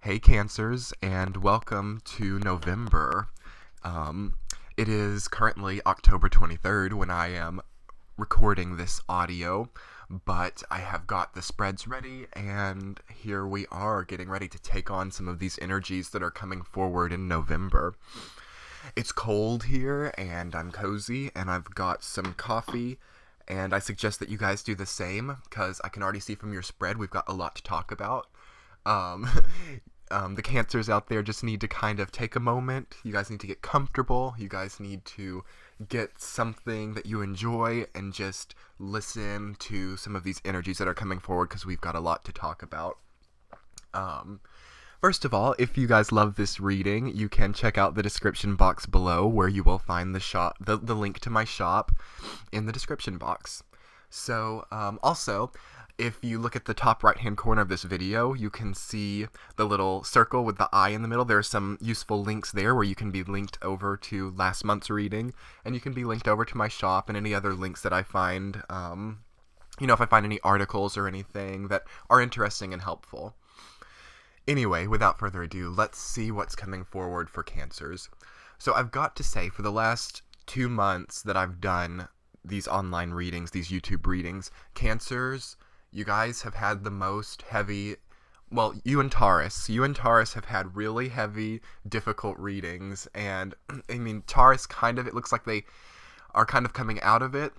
Hey Cancers, and welcome to November. It is currently October 23rd when I am recording this audio, but I have got the spreads ready, and here we are getting ready to take on some of these energies that are coming forward in November. It's cold here, and I'm cozy, and I've got some coffee, and I suggest that you guys do the same, because I can already see from your spread we've got a lot to talk about. Um, the Cancers out there just need to kind of take a moment. You guys need to get comfortable. You guys need to get something that you enjoy and just listen to some of these energies that are coming forward because we've got a lot to talk about. First of all, if you guys love this reading, you can check out the description box below where you will find the link to my shop in the description box. So, also, if you look at the top right hand corner of this video, you can see the little circle with the eye in the middle. There are some useful links there where you can be linked over to last month's reading, and you can be linked over to my shop and any other links that I find, if I find any articles or anything that are interesting and helpful. Anyway, without further ado, let's see what's coming forward for Cancers. So I've got to say, for the last 2 months that I've done these online readings, these YouTube readings, Cancers, you guys have had the most heavy, well, you and Taurus have had really heavy, difficult readings, and, I mean, Taurus it looks like they are kind of coming out of it,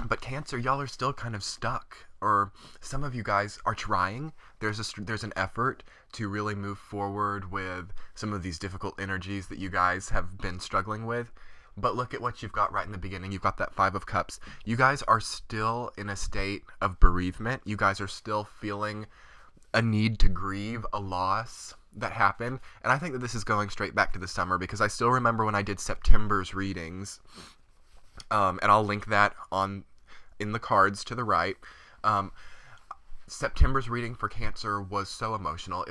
but Cancer, y'all are still kind of stuck, or some of you guys are trying. There's an effort to really move forward with some of these difficult energies that you guys have been struggling with. But look at what you've got right in the beginning. You've got that Five of Cups. You guys are still in a state of bereavement. You guys are still feeling a need to grieve a loss that happened. And I think that this is going straight back to the summer because I still remember when I did September's readings. And I'll link that in the cards to the right. September's reading for Cancer was so emotional.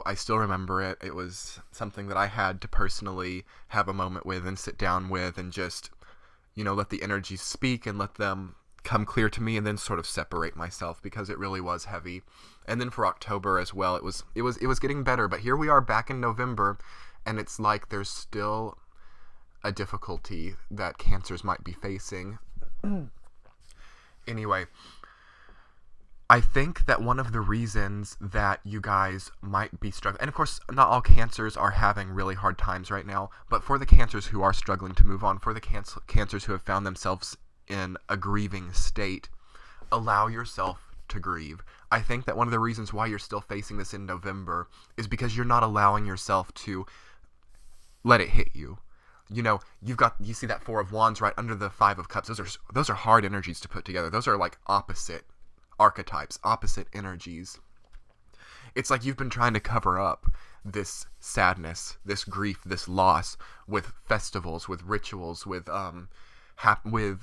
I still remember it. It was something that I had to personally have a moment with and sit down with and just, let the energies speak and let them come clear to me and then sort of separate myself because it really was heavy. And then for October as well, it was getting better. But here we are back in November, and it's like there's still a difficulty that Cancers might be facing. Anyway, I think that one of the reasons that you guys might be struggling, and of course not all Cancers are having really hard times right now, but for the Cancers who are struggling to move on, for the Cancers who have found themselves in a grieving state, allow yourself to grieve. I think that one of the reasons why you're still facing this in November is because you're not allowing yourself to let it hit you. You see that Four of Wands right under the Five of Cups. Those are hard energies to put together. Those are like opposite archetypes, opposite energies. It's like you've been trying to cover up this sadness, this grief, this loss with festivals, with rituals, with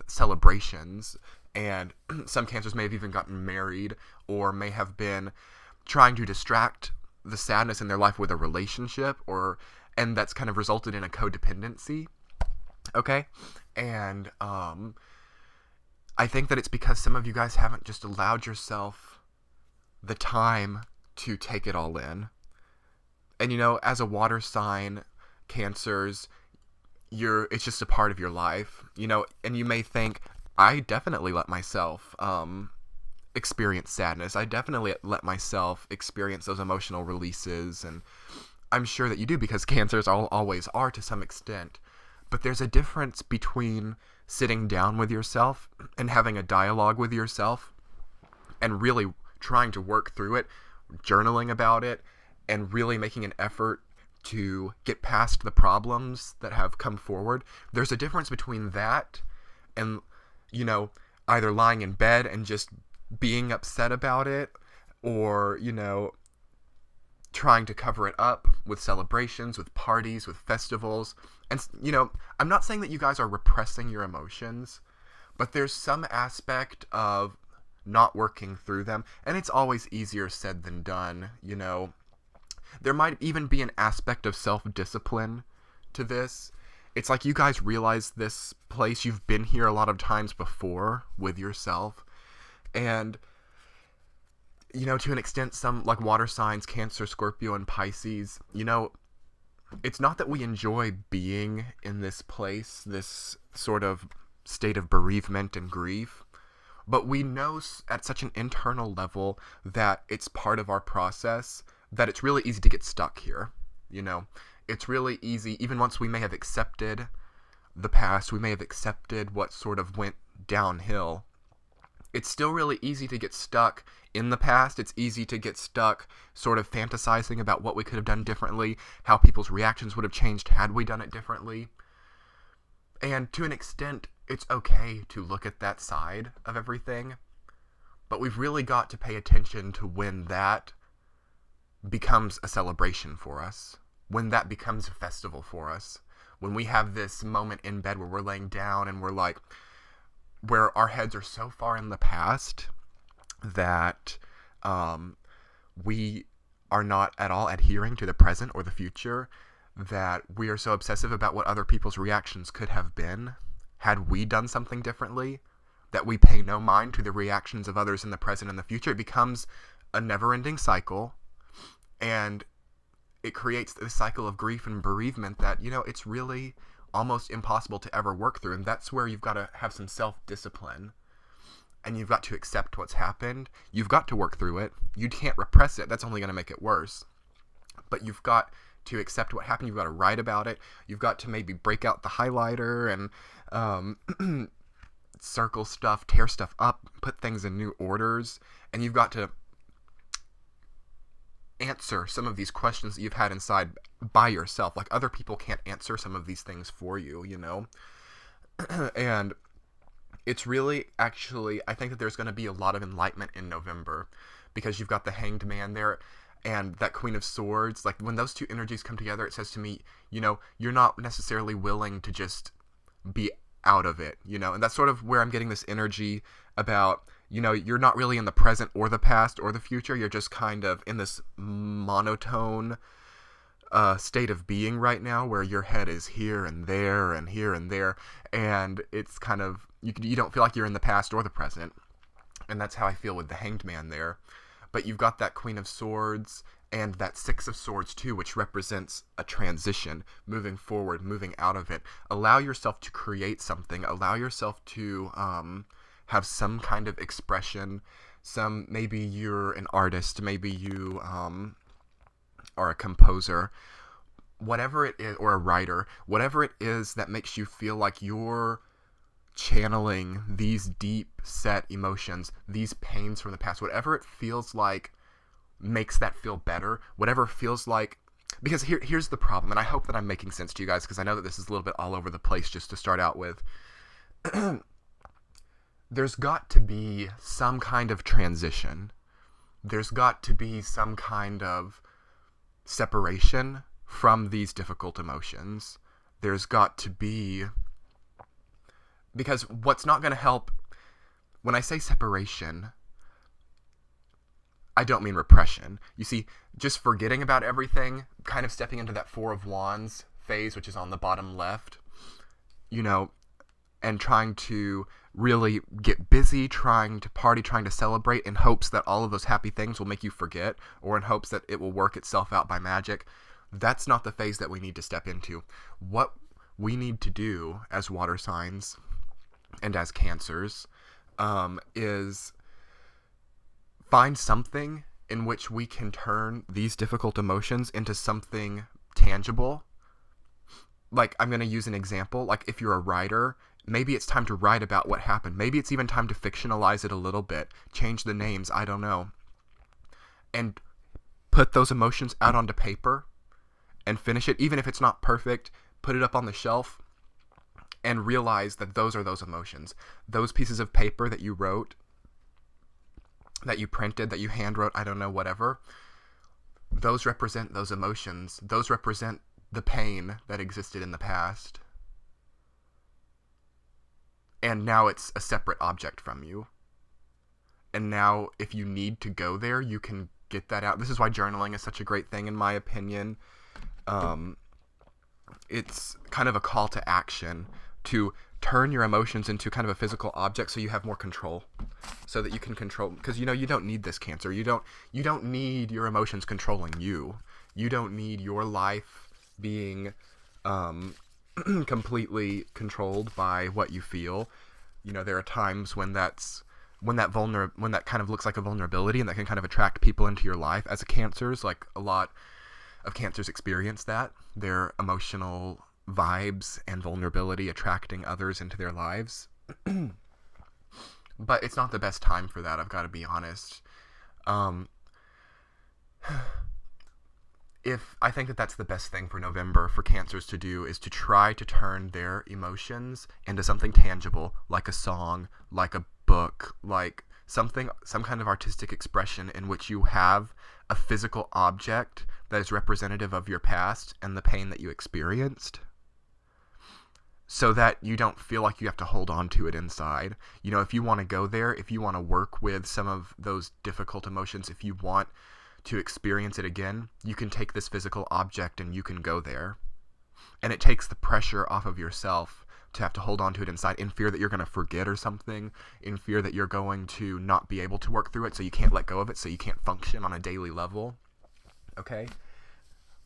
celebrations, and some Cancers may have even gotten married or may have been trying to distract the sadness in their life with a relationship, and that's kind of resulted in a codependency. Okay? And I think that it's because some of you guys haven't just allowed yourself the time to take it all in. And as a water sign, Cancers, it's just a part of your life, and you may think, I definitely let myself experience sadness. I definitely let myself experience those emotional releases, and I'm sure that you do because Cancers always are to some extent. But there's a difference between sitting down with yourself and having a dialogue with yourself and really trying to work through it, journaling about it, and really making an effort to get past the problems that have come forward. There's a difference between that and, either lying in bed and just being upset about it or, trying to cover it up with celebrations, with parties, with festivals. And, I'm not saying that you guys are repressing your emotions, but there's some aspect of not working through them. And it's always easier said than done, There might even be an aspect of self-discipline to this. It's like you guys realize this place. You've been here a lot of times before with yourself. And to an extent, some like water signs, Cancer, Scorpio, and Pisces, it's not that we enjoy being in this place, this sort of state of bereavement and grief, but we know at such an internal level that it's part of our process, that it's really easy to get stuck here. It's really easy, even once we may have accepted the past, we may have accepted what sort of went downhill. It's still really easy to get stuck in the past. It's easy to get stuck sort of fantasizing about what we could have done differently, how people's reactions would have changed had we done it differently. And to an extent, it's okay to look at that side of everything, but we've really got to pay attention to when that becomes a celebration for us, when that becomes a festival for us, when we have this moment in bed where we're laying down and we're like, where our heads are so far in the past that we are not at all adhering to the present or the future, that we are so obsessive about what other people's reactions could have been had we done something differently, that we pay no mind to the reactions of others in the present and the future. It becomes a never-ending cycle, and it creates this cycle of grief and bereavement that, it's really almost impossible to ever work through. And that's where you've got to have some self-discipline, and you've got to accept what's happened. You've got to work through it. You can't repress it. That's only going to make it worse. But you've got to accept what happened. You've got to write about it. You've got to maybe break out the highlighter and circle stuff, tear stuff up, put things in new orders. And you've got to answer some of these questions that you've had inside by yourself. Like, other people can't answer some of these things for you, And it's really, actually, I think that there's going to be a lot of enlightenment in November, because you've got the Hanged Man there and that Queen of Swords. Like, when those two energies come together, it says to me, you're not necessarily willing to just be out of it, and that's sort of where I'm getting this energy about, you're not really in the present or the past or the future. You're just kind of in this monotone state of being right now, where your head is here and there and here and there, and it's kind of, you don't feel like you're in the past or the present. And that's how I feel with the Hanged Man there. But you've got that Queen of Swords and that Six of Swords too, which represents a transition, moving forward, moving out of it. Allow yourself to create something. Allow yourself to have some kind of expression. Maybe you're an artist, maybe you are a composer, whatever it is, or a writer, whatever it is that makes you feel like you're channeling these deep set emotions, these pains from the past, whatever it feels like makes that feel better, whatever feels like, because here's the problem, and I hope that I'm making sense to you guys, because I know that this is a little bit all over the place just to start out with. There's got to be some kind of transition. There's got to be some kind of separation from these difficult emotions. There's got to be, because what's not going to help, when I say separation, I don't mean repression. You see, just forgetting about everything, kind of stepping into that Four of Wands phase, which is on the bottom left, and trying to really get busy, trying to party, trying to celebrate in hopes that all of those happy things will make you forget, or in hopes that it will work itself out by magic. That's not the phase that we need to step into. What we need to do as water signs and as Cancers is find something in which we can turn these difficult emotions into something tangible. Like, I'm going to use an example. Like, if you're a writer, maybe it's time to write about what happened. Maybe it's even time to fictionalize it a little bit. Change the names, I don't know. And put those emotions out onto paper and finish it. Even if it's not perfect, put it up on the shelf and realize that those are those emotions. Those pieces of paper that you wrote, that you printed, that you hand wrote, I don't know, whatever, those represent those emotions. Those represent the pain that existed in the past. And now it's a separate object from you. And now, if you need to go there, you can get that out. This is why journaling is such a great thing, in my opinion. It's kind of a call to action to turn your emotions into kind of a physical object so you have more control, so that you can control, because you don't need this, Cancer. You don't need your emotions controlling you. You don't need your life being completely controlled by what you feel. There are times when that kind of looks like a vulnerability, and that can kind of attract people into your life. As a Cancers, like a lot of Cancers experience that, their emotional vibes and vulnerability attracting others into their lives. But it's not the best time for that, I've got to be honest. If I think that's the best thing for November for Cancers to do, is to try to turn their emotions into something tangible, like a song, like a book, like some kind of artistic expression in which you have a physical object that is representative of your past and the pain that you experienced, so that you don't feel like you have to hold on to it inside. If you want to go there, if you want to work with some of those difficult emotions, if you want to experience it again, you can take this physical object and you can go there. And it takes the pressure off of yourself to have to hold on to it inside, in fear that you're going to forget or something, in fear that you're going to not be able to work through it, so you can't let go of it, so you can't function on a daily level. Okay?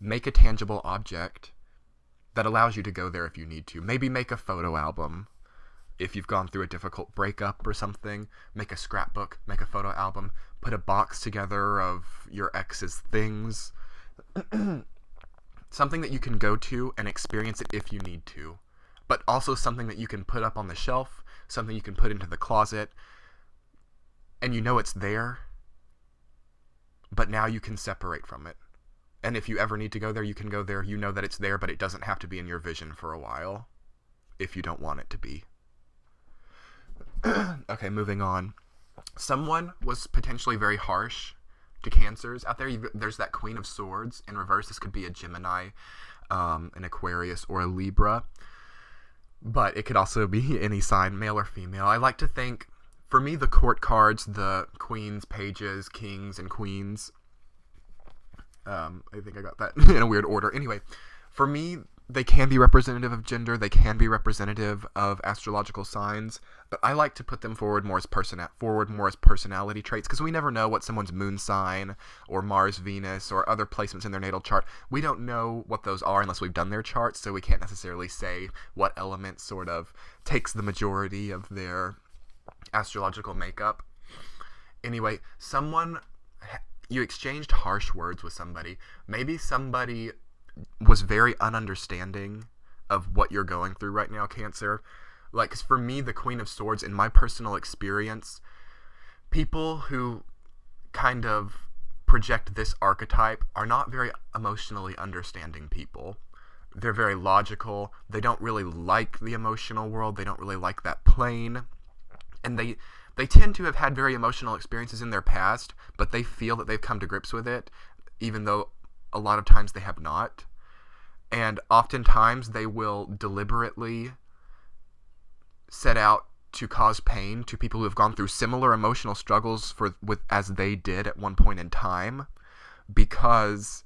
Make a tangible object that allows you to go there if you need to. Maybe make a photo album if you've gone through a difficult breakup or something. Make a scrapbook, make a photo album, put a box together of your ex's things. Something that you can go to and experience it if you need to. But also something that you can put up on the shelf, something you can put into the closet, and it's there, but now you can separate from it. And if you ever need to go there, you can go there. You know that it's there, but it doesn't have to be in your vision for a while, if you don't want it to be. Okay, moving on. Someone was potentially very harsh to Cancers out there. There's that Queen of Swords in reverse. This could be a Gemini, an Aquarius, or a Libra. But it could also be any sign, male or female. I like to think, for me, the court cards, the queens, pages, kings, and queens, I think I got that in a weird order. Anyway, for me, they can be representative of gender. They can be representative of astrological signs. But I like to put them forward more as personality traits, because we never know what someone's moon sign or Mars, Venus, or other placements in their natal chart. We don't know what those are unless we've done their charts, so we can't necessarily say what element sort of takes the majority of their astrological makeup. Anyway, you exchanged harsh words with somebody. Maybe somebody was very ununderstanding of what you're going through right now, Cancer. Like, 'cause for me, the Queen of Swords, in my personal experience, people who kind of project this archetype are not very emotionally understanding people. They're very logical. They don't really like the emotional world. They don't really like that plane. And they tend to have had very emotional experiences in their past, but they feel that they've come to grips with it, even though a lot of times they have not. And oftentimes they will deliberately set out to cause pain to people who have gone through similar emotional struggles as they did at one point in time, because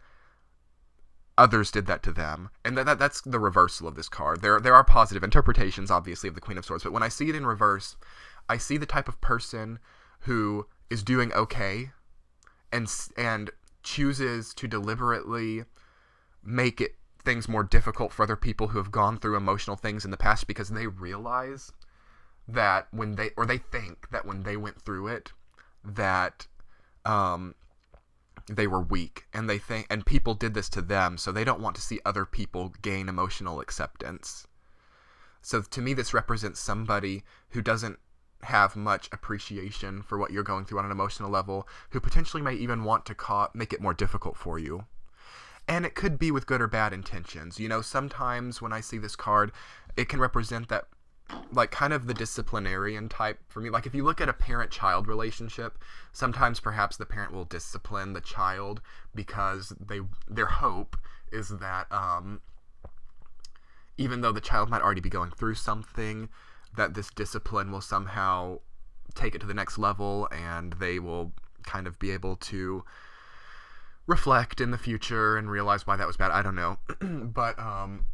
others did that to them. And that's the reversal of this card. There are positive interpretations, obviously, of the Queen of Swords, but when I see it in reverse, I see the type of person who is doing okay and chooses to deliberately make things more difficult for other people who have gone through emotional things in the past, because they realize that they think that when they went through it, that they were weak, and people did this to them, so they don't want to see other people gain emotional acceptance. So to me, this represents somebody who doesn't have much appreciation for what you're going through on an emotional level, who potentially may even want to make it more difficult for you. And it could be with good or bad intentions. Sometimes when I see this card, it can represent that, like, kind of the disciplinarian type for me. Like, if you look at a parent-child relationship, sometimes perhaps the parent will discipline the child because their hope is that even though the child might already be going through something, that this discipline will somehow take it to the next level, and they will kind of be able to reflect in the future and realize why that was bad. I don't know. But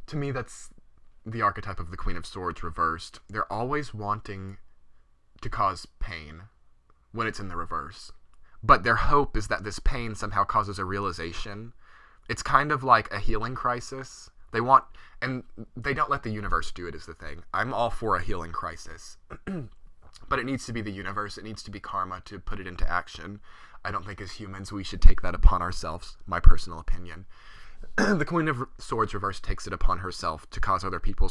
to me, that's the archetype of the Queen of Swords reversed, they're always wanting to cause pain when it's in the reverse. But their hope is that this pain somehow causes a realization. It's kind of like a healing crisis. They want, and they don't let the universe do it, is the thing. I'm all for a healing crisis. But it needs to be the universe. It needs to be karma to put it into action. I don't think as humans we should take that upon ourselves, my personal opinion. The Queen of Swords reverse takes it upon herself to cause other people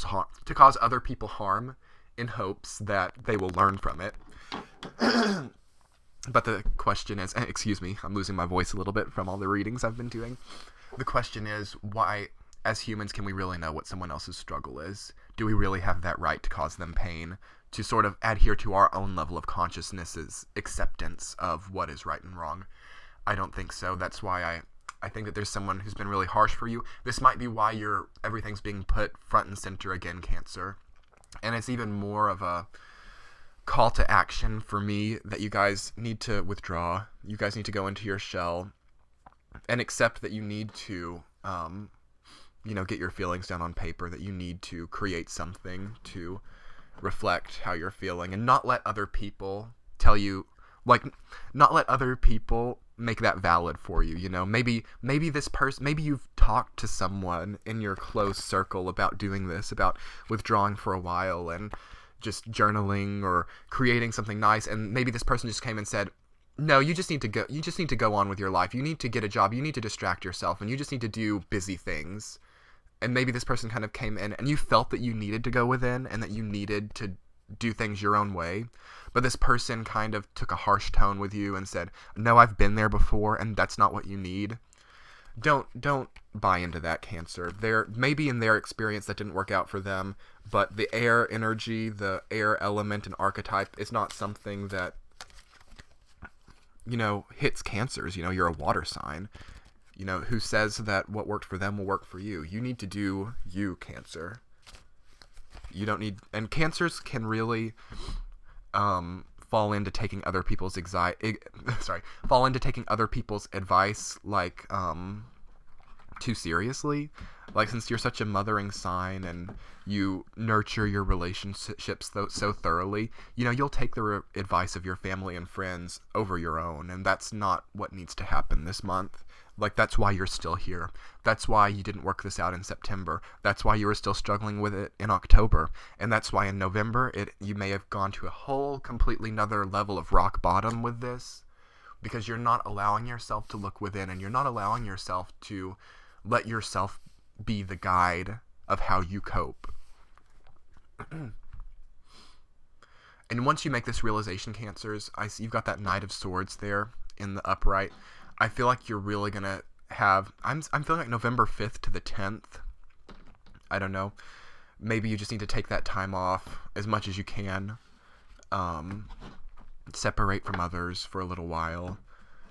harm in hopes that they will learn from it. But the question is, excuse me, I'm losing my voice a little bit from all the readings I've been doing. The question is, why, as humans, can we really know what someone else's struggle is? Do we really have that right to cause them pain? To sort of adhere to our own level of consciousness's acceptance of what is right and wrong? I don't think so. That's why I think that there's someone who's been really harsh for you. This might be why everything's being put front and center again, Cancer. And it's even more of a call to action for me that you guys need to withdraw. You guys need to go into your shell and accept that you need to, get your feelings down on paper, that you need to create something to reflect how you're feeling, and not let other people tell you, not let other people make that valid for you. Maybe this person, maybe you've talked to someone in your close circle about doing this, about withdrawing for a while and just journaling or creating something nice, and maybe this person just came and said, no, you just need to go on with your life. You need to get a job. You need to distract yourself, and you just need to do busy things. And maybe this person kind of came in and you felt that you needed to go within and that you needed to do things your own way. But this person kind of took a harsh tone with you and said, no, I've been there before and that's not what you need. Don't buy into that, Cancer. Maybe in their experience that didn't work out for them, but the air energy, the air element and archetype is not something that, hits Cancers. You're a water sign. Who says that what worked for them will work for you? You need to do you, Cancer. You don't need, and Cancers can really fall into taking other people's advice too seriously. Since you're such a mothering sign and you nurture your relationships so thoroughly, you'll take the advice of your family and friends over your own, and that's not what needs to happen this month. That's why you're still here. That's why you didn't work this out in September. That's why you were still struggling with it in October. And that's why in November, you may have gone to a whole completely another level of rock bottom with this, because you're not allowing yourself to look within, and you're not allowing yourself to let yourself be the guide of how you cope. And once you make this realization, Cancers, I see you've got that Knight of Swords there in the upright. I feel like you're really gonna have, I'm feeling like November 5th to the 10th. I don't know. Maybe you just need to take that time off as much as you can. Separate from others for a little while.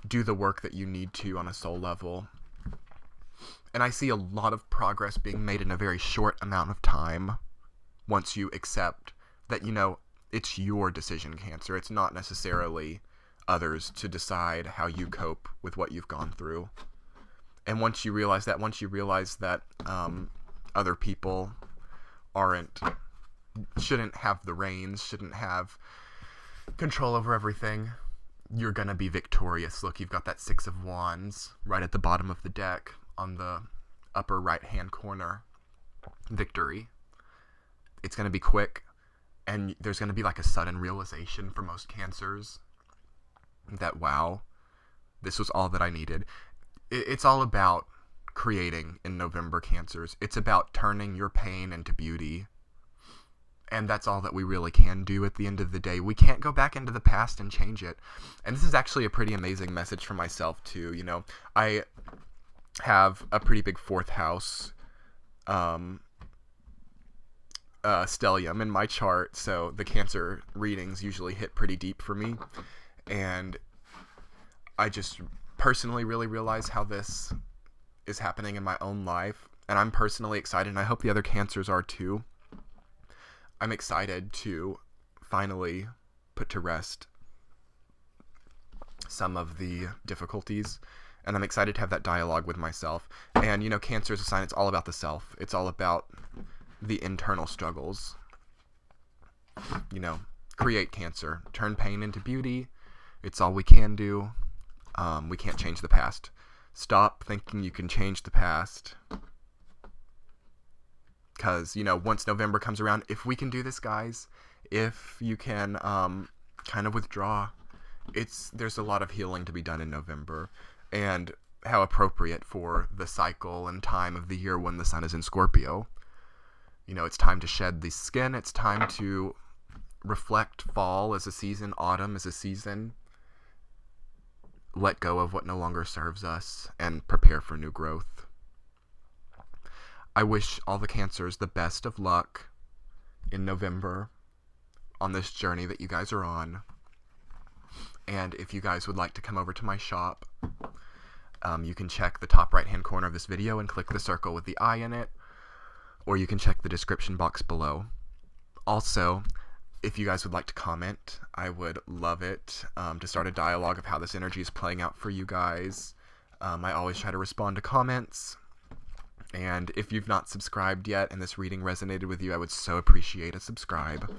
Do the work that you need to on a soul level. And I see a lot of progress being made in a very short amount of time once you accept that, it's your decision, Cancer. It's not necessarily others to decide how you cope with what you've gone through. And once you realize that other people shouldn't have the reins, shouldn't have control over everything, you're gonna be victorious. Look, you've got that Six of Wands right at the bottom of the deck on the upper right hand corner. Victory. It's gonna be quick, and there's gonna be a sudden realization for most Cancers that, wow, this was all that I needed. It's all about creating in November, Cancers. It's about turning your pain into beauty. And that's all that we really can do at the end of the day. We can't go back into the past and change it. And this is actually a pretty amazing message for myself, too. I have a pretty big fourth house stellium in my chart, so the Cancer readings usually hit pretty deep for me. And I just personally really realize how this is happening in my own life. And I'm personally excited, and I hope the other Cancers are too. I'm excited to finally put to rest some of the difficulties. And I'm excited to have that dialogue with myself. And, Cancer is a sign, it's all about the self. It's all about the internal struggles. You know, create Cancer. Turn pain into beauty. It's all we can do. We can't change the past. Stop thinking you can change the past. Because, you know, once November comes around, if we can do this, guys, if you can kind of withdraw, there's a lot of healing to be done in November. And how appropriate for the cycle and time of the year when the sun is in Scorpio. You know, it's time to shed the skin. It's time to reflect fall as a season, autumn as a season. Let go of what no longer serves us and prepare for new growth. I wish all the Cancers the best of luck in November on this journey that you guys are on. And if you guys would like to come over to my shop, you can check the top right hand corner of this video and click the circle with the eye in it, or you can check the description box below. Also, if you guys would like to comment, I would love it to start a dialogue of how this energy is playing out for you guys. I always try to respond to comments, and if you've not subscribed yet and this reading resonated with you, I would so appreciate a subscribe,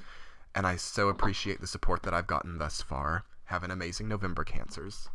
and I so appreciate the support that I've gotten thus far. Have an amazing November, Cancers.